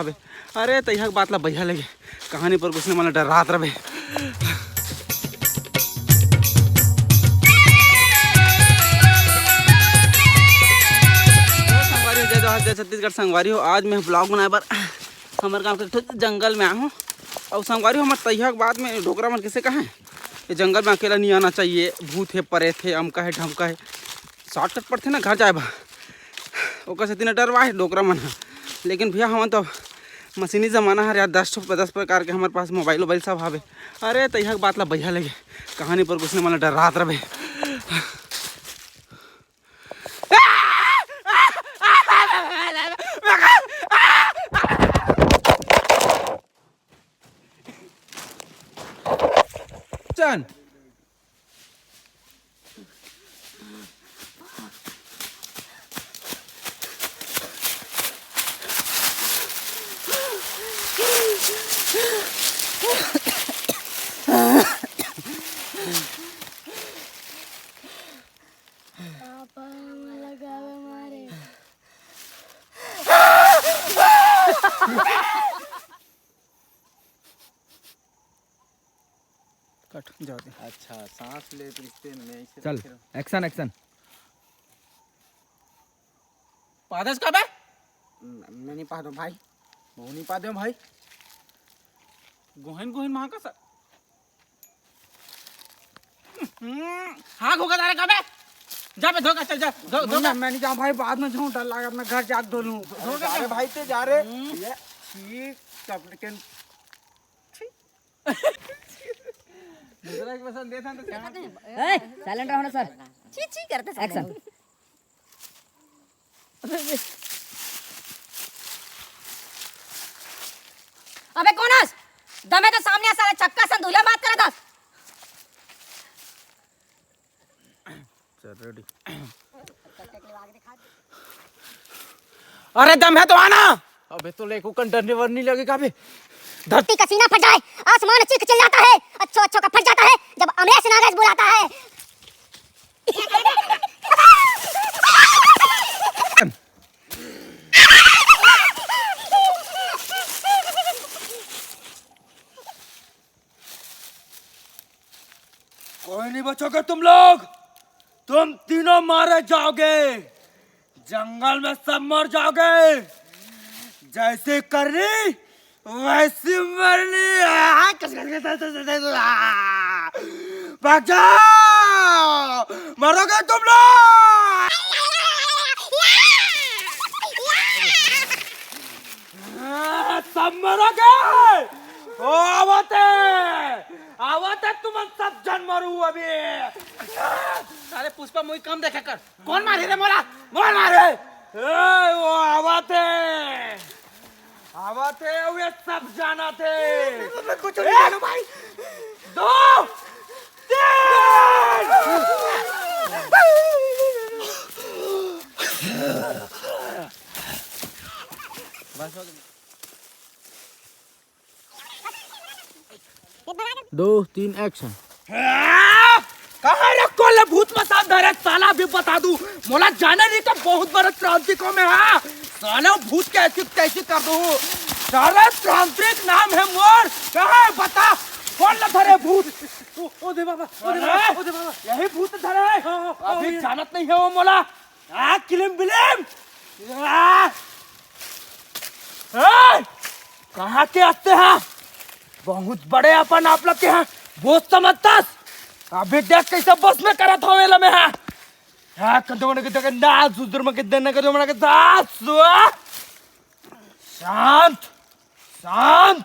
अबे अरे तैयार बात ला बढ़िया लगे कहानी पर घुसने वाला डर रात रहे। जय छत्तीसगढ़ संगवारी हो। आज मैं ब्लॉग बनाए बार हमारे गाँव के जंगल में आया हूँ और संगवारी हो हमारे तैयार बाद में ढोकरा मन किसे कहा ये जंगल में अकेला नहीं आना चाहिए। भूत है परे थे अमका है ढमका है शॉर्टकट पर थे ना घर जाए बा ओकर से तीन डरवा है डोकरा मन है। लेकिन भैया हम तो मशीनी ज़माना है यार 10 प्रकार के हमारे पास मोबाइल वोबाइल सब हावे। अरे तैयार बात ला बढ़िया लगे कहानी पर घुसने वाला डर रात रहे। चल कट जाओ दे। अच्छा सांस ले तो रिश्ते में चल एक्शन एक्शन। पादस कब है? मैं नहीं पा दूँ भाई, मैं नहीं पा दूँ भाई। गोहन गोहन वहाँ का सर हाँ घोगा तारे कब है? जा बे धोखा चल जा धो मैं नहीं जाऊँ भाई, बाद में जाऊँ डर लगा मैं घर जाके धो लूँ। अरे भाई ते जा रहे ये ठीक तब लेकिन दूसरा के पसंद देता तो क्या ए साइलेंट रहो ना सर। छी छी करते एक्शन। अबे कौन है? दमे तो सामने सारा चक्का सन दूल्हा बात कर रहा था। चल रेडी। अरे दम है तो आना। अबे तो लेको कन डरने वरनी लगेगा बे। धरती का सीना फट जाए आसमान चीख चिल्लाता है अच्छो अच्छो का फट जाता है जब अमरेश नागेश बुलाता है। कोई नहीं बचोगे तुम लोग, तुम तीनों मारे जाओगे, जंगल में सब मर जाओगे। जैसे करनी वैसी मरनी। भाग जाओ, मरोगे तुम लोग। सब मरोगे। ओ आवते तुम सब जन मरू अभी। सारे पुष्पा मुई कम देखा कर कौन मारे रे मोला बोल मारे। वो आवाते वे सब जाना थे। मैं कुछ नहीं जाना भाई। 2 3 बस हो गया। 2 3 एक्शन। कहाँ रखो ले भूत मसाल धरे साला भी बता दूं मोला जाने नहीं तो बहुत बड़ा क्रांतिकों में है साला भूत कैसी कैसी कर दूं सारा तांत्रिक नाम है मोर। कहाँ है बता कौन ला धरे भूत? ओ दे बाबा ओ दे बाबा ओ दे बाबा यही भूत धरे अभी जानत नहीं है वो मोला। किलिम बिलिम कहाँ के आते हैं? बहुत बड़े अपन आप लोग के हैं बहुत समझता। अभी देख कैसे बस में करा था वेला में है। हाँ कदम के देख ना सुधर में कितने न कदम के साथ शांत शांत।